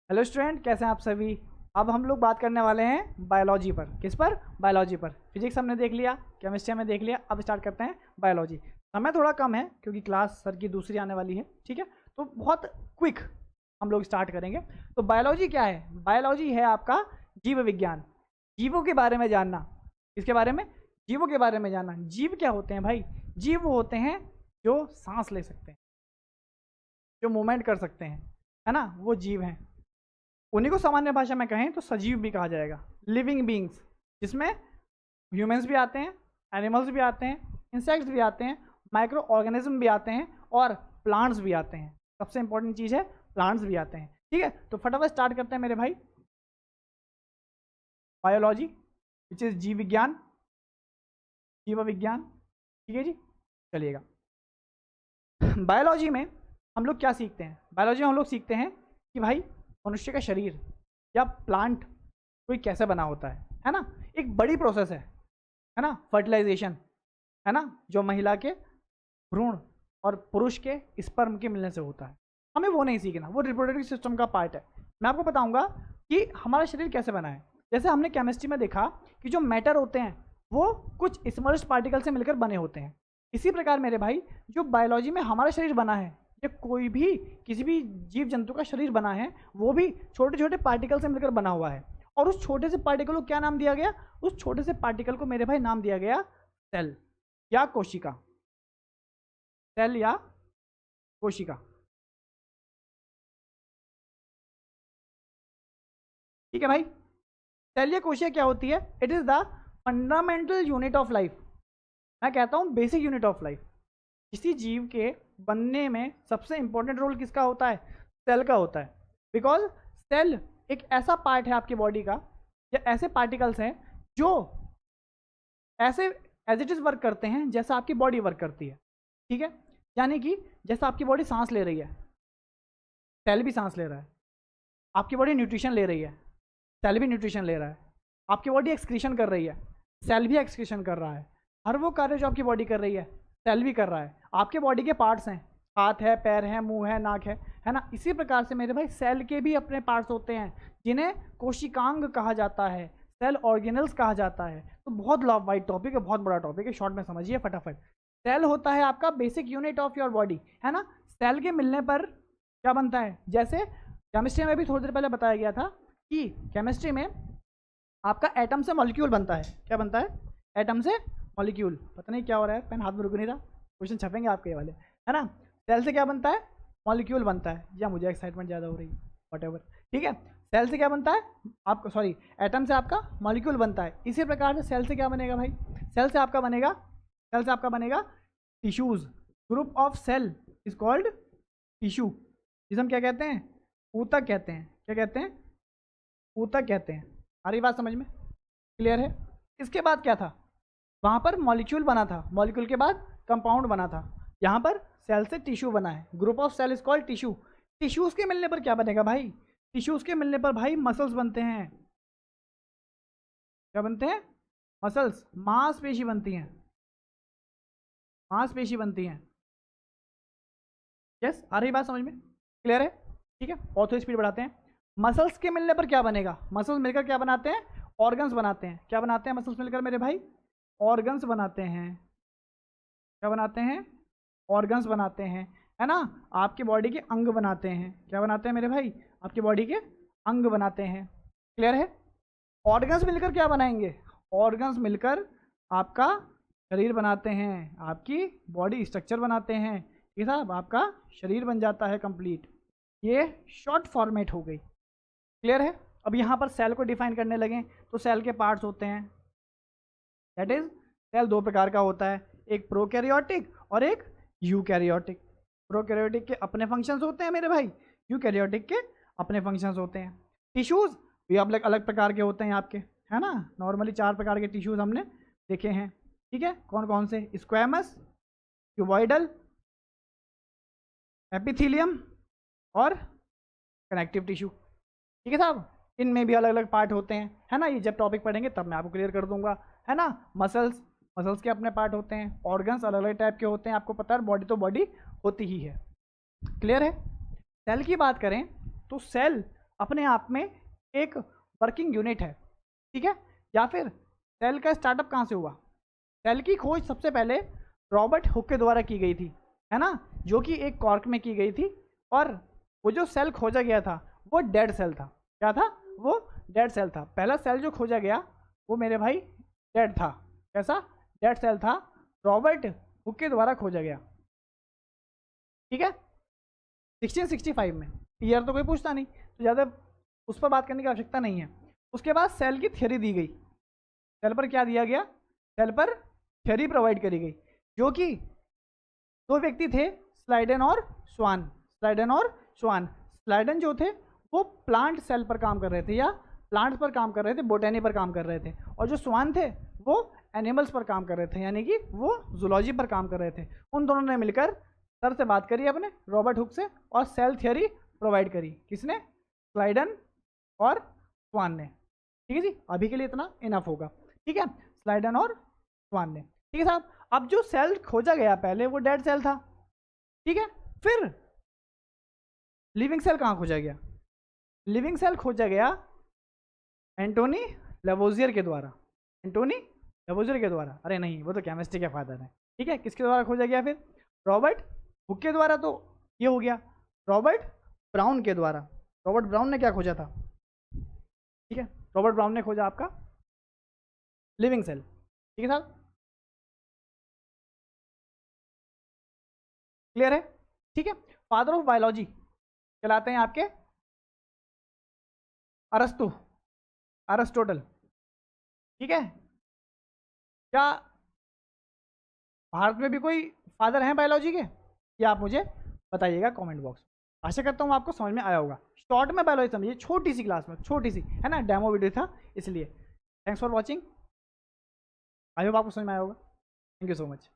Hello student, कैसे हैं आप सभी। अब हम लोग बात करने वाले हैं बायोलॉजी पर। किस पर? बायोलॉजी पर। फिजिक्स हमने देख लिया, केमिस्ट्री हमने देख लिया, अब स्टार्ट करते हैं बायोलॉजी। समय थोड़ा कम है क्योंकि क्लास सर की दूसरी आने वाली है, ठीक है, तो बहुत क्विक हम लोग स्टार्ट करेंगे। तो बायोलॉजी क्या है? बायोलॉजी है आपका जीव विज्ञान, जीवों के बारे में जानना। किसके बारे में? जीवों के बारे में जानना। जीव क्या होते हैं भाई? जीव वो होते हैं जो सांस ले सकते हैं, जो मूवमेंट कर सकते हैं, है ना, वो जीव हैं। उन्हीं को सामान्य भाषा में कहें तो सजीव भी कहा जाएगा, लिविंग बींग्स, जिसमें ह्यूमंस भी आते हैं, एनिमल्स भी आते हैं, इंसेक्ट्स भी आते हैं, माइक्रो ऑर्गेनिज्म भी आते हैं और प्लांट्स भी आते हैं। सबसे इंपॉर्टेंट चीज़ है प्लांट्स भी आते हैं, ठीक है। तो फटाफट स्टार्ट करते हैं मेरे भाई। बायोलॉजी विच इज जीव विज्ञान, जीव विज्ञान, ठीक है जी। चलिएगा, बायोलॉजी में हम लोग क्या सीखते हैं? बायोलॉजी में हम लोग सीखते हैं कि भाई मनुष्य का शरीर या प्लांट कोई कैसे बना होता है ना। एक बड़ी प्रोसेस है ना, फर्टिलाइजेशन, है ना, जो महिला के भ्रूण और पुरुष के स्पर्म के मिलने से होता है। हमें वो नहीं सीखना, वो रिप्रोडक्टिव सिस्टम का पार्ट है। मैं आपको बताऊंगा कि हमारा शरीर कैसे बना है। जैसे हमने केमिस्ट्री में देखा कि जो मैटर होते हैं वो कुछ स्मर्ज्ड पार्टिकल से मिलकर बने होते हैं। इसी प्रकार मेरे भाई जो बायोलॉजी में हमारा शरीर बना है, या कोई भी किसी भी जीव जंतु का शरीर बना है, वो भी छोटे छोटे पार्टिकल से मिलकर बना हुआ है। और उस छोटे से पार्टिकल को क्या नाम दिया गया? उस छोटे से पार्टिकल को मेरे भाई नाम दिया गया सेल या कोशिका। सेल या कोशिका, ठीक है भाई। सेल या कोशिका क्या होती है? It is the fundamental unit of life. मैं कहता हूं बेसिक यूनिट ऑफ लाइफ। किसी जीव के बनने में सबसे इंपॉर्टेंट रोल किसका होता है? सेल का होता है। बिकॉज सेल एक ऐसा पार्ट है आपकी बॉडी का, या ऐसे पार्टिकल्स हैं जो ऐसे एज इट इज वर्क करते हैं जैसा आपकी बॉडी वर्क करती है, ठीक है। यानी कि जैसा आपकी बॉडी सांस ले रही है, सेल भी सांस ले रहा है। आपकी बॉडी न्यूट्रिशन ले रही है, सेल भी न्यूट्रिशन ले रहा है। आपकी बॉडी एक्सक्रीशन कर रही है, सेल भी एक्सक्रीशन कर रहा है। हर वो कार्य जो आपकी बॉडी कर रही है सेल भी कर रहा है। आपके बॉडी के पार्ट्स हैं, हाथ है, पैर है, मुंह है, नाक है ना। इसी प्रकार से मेरे भाई सेल के भी अपने पार्ट्स होते हैं जिन्हें कोशिकांग कहा जाता है, सेल ऑर्गेनल्स कहा जाता है। तो बहुत वाइड टॉपिक है, बहुत बड़ा टॉपिक है, शॉर्ट में समझिए फटाफट। सेल होता है आपका basic unit of your body, है ना। सेल के मिलने पर क्या बनता है? जैसे केमिस्ट्री में भी थोड़ी देर पहले बताया गया था कि केमिस्ट्री में आपका एटम से मॉलिक्यूल बनता है। क्या बनता है? एटम से मॉलिक्यूल। पता नहीं क्या हो रहा है, पेन हाथ में रुक नहीं रहा, क्वेश्चन छपेंगे आपके ये वाले, है ना। सेल से क्या बनता है? मॉलिक्यूल बनता है। या मुझे एक्साइटमेंट ज़्यादा हो रही है, व्हाटएवर, ठीक है। सेल से क्या बनता है आपका? सॉरी, एटम से आपका मॉलिक्यूल बनता है। इसी प्रकार से सेल से क्या बनेगा भाई? सेल से आपका बनेगा tissues. Group of cell is called tissue, जिसे हम क्या कहते हैं? ऊतक कहते हैं। क्या कहते हैं? ऊतक कहते हैं। आ रही बात समझ में? क्लियर है? इसके बाद क्या था? वहाँ पर मॉलिक्यूल बना था, मॉलिक्यूल के बाद कंपाउंड बना था। यहाँ पर सेल से टिश्यू बना है। Group of cell is called tissue. Tissues के मिलने पर क्या बनेगा भाई? टिश्यूज के मिलने पर भाई मसल्स बनते हैं। क्या बनते हैं? मसल्स, मांसपेशी बनती हैं, मांसपेशी बनती हैं। यस, आ रही बात समझ में? क्लियर है? ठीक है, और थोड़ी स्पीड बढ़ाते हैं। मसल्स के मिलने पर क्या बनेगा? मसल्स मिलकर क्या बनाते हैं? ऑर्गन्स बनाते हैं। क्या बनाते हैं मसल्स मिलकर मेरे भाई? ऑर्गन्स बनाते हैं। क्या बनाते हैं? ऑर्गन्स बनाते हैं, है ना। आपकी बॉडी के अंग बनाते हैं। क्या बनाते हैं मेरे भाई? आपकी बॉडी के अंग बनाते हैं। क्लियर है? ऑर्गन्स मिलकर क्या बनाएंगे? ऑर्गन्स मिलकर आपका शरीर बनाते हैं, आपकी बॉडी स्ट्रक्चर बनाते हैं। ये साहब आपका शरीर बन जाता है कंप्लीट। ये शॉर्ट फॉर्मेट हो गई। क्लियर है? अब यहाँ पर सेल को डिफाइन करने लगे तो सेल के पार्ट्स होते हैं। दैट इज, सेल दो प्रकार का होता है, एक प्रोकैरियोटिक और एक यूकैरियोटिक। प्रोकैरियोटिक के अपने फंक्शंस होते हैं मेरे भाई, यूकैरियोटिक के अपने फंक्शंस होते हैं। टिश्यूज भी अलग अलग प्रकार के होते हैं आपके, है ना। नॉर्मली 4 प्रकार के टिश्यूज हमने देखे हैं, ठीक है। कौन कौन से? स्क्वैमस, क्यूबॉइडल, एपिथीलियम और कनेक्टिव टिश्यू, ठीक है साहब। इनमें भी अलग अलग पार्ट होते हैं, है ना। ये जब टॉपिक पढ़ेंगे तब मैं आपको क्लियर कर दूंगा, है ना। मसल्स के अपने पार्ट होते हैं, ऑर्गन्स अलग अलग टाइप के होते हैं, आपको पता है। बॉडी तो बॉडी होती ही है। क्लियर है? सेल की बात करें तो सेल अपने आप में एक वर्किंग यूनिट है, ठीक है। या फिर सेल का स्टार्टअप कहाँ से हुआ? सेल की खोज सबसे पहले रॉबर्ट हुक के द्वारा की गई थी, है ना, जो कि एक कॉर्क में की गई थी। और वो जो सेल खोजा गया था वो डेड सेल था। क्या था? वो डेड सेल था। पहला सेल जो खोजा गया वो मेरे भाई डेड था। कैसा? डेड सेल था, रॉबर्ट हुक के द्वारा खोजा गया, ठीक है, 1665 में। ईयर तो कोई पूछता नहीं, तो ज़्यादा उस पर बात करने की आवश्यकता नहीं है। उसके बाद सेल की थ्योरी दी गई। सेल पर क्या दिया गया? सेल पर थ्योरी प्रोवाइड करी गई, जो कि दो व्यक्ति थे, स्लाइडन और स्वान। स्लाइडन और स्वान। स्लाइडन जो थे वो प्लांट सेल पर काम कर रहे थे, या प्लांट्स पर काम कर रहे थे, बोटेनी पर काम कर रहे थे। और जो स्वान थे वो एनिमल्स पर काम कर रहे थे, यानी कि वो जूलॉजी पर काम कर रहे थे। उन दोनों ने मिलकर सर से बात करी अपने रॉबर्ट हुक से, और सेल थ्योरी प्रोवाइड करी। किसने? स्लाइडन और स्वान ने। ठीक है जी, अभी के लिए इतना इनफ होगा, ठीक है। स्लाइडन और स्वान ने, ठीक है साहब। अब जो सेल खोजा गया पहले वो डेड सेल था, ठीक है। फिर लिविंग सेल कहाँ खोजा गया? लिविंग सेल खोजा गया एंटोनी लेवोजियर के द्वारा। एंटोनी लेवोजियर के द्वारा, अरे नहीं, वो तो केमिस्ट्री के फादर है, ठीक है। किसके द्वारा खोजा गया? फिर रॉबर्ट हुक के द्वारा, तो ये हो गया। रॉबर्ट ब्राउन के द्वारा। रॉबर्ट ब्राउन ने क्या खोजा था? ठीक है, रॉबर्ट ब्राउन ने खोजा आपका लिविंग सेल, ठीक है साहब, क्लियर है, ठीक है। फादर ऑफ बायोलॉजी कहलाते हैं आपके अरस्तु, अरिस्टोटल, ठीक है। क्या भारत में भी कोई फादर हैं बायोलॉजी के? ये आप मुझे बताइएगा कमेंट बॉक्स में। आशा करता हूँ आपको समझ में आया होगा। शॉर्ट में बायोलॉजी समझिए, छोटी सी क्लास में, छोटी सी, है ना, डेमो वीडियो था इसलिए। Thanks for watching, I hope आपको समझ में आया होगा। Thank you so much.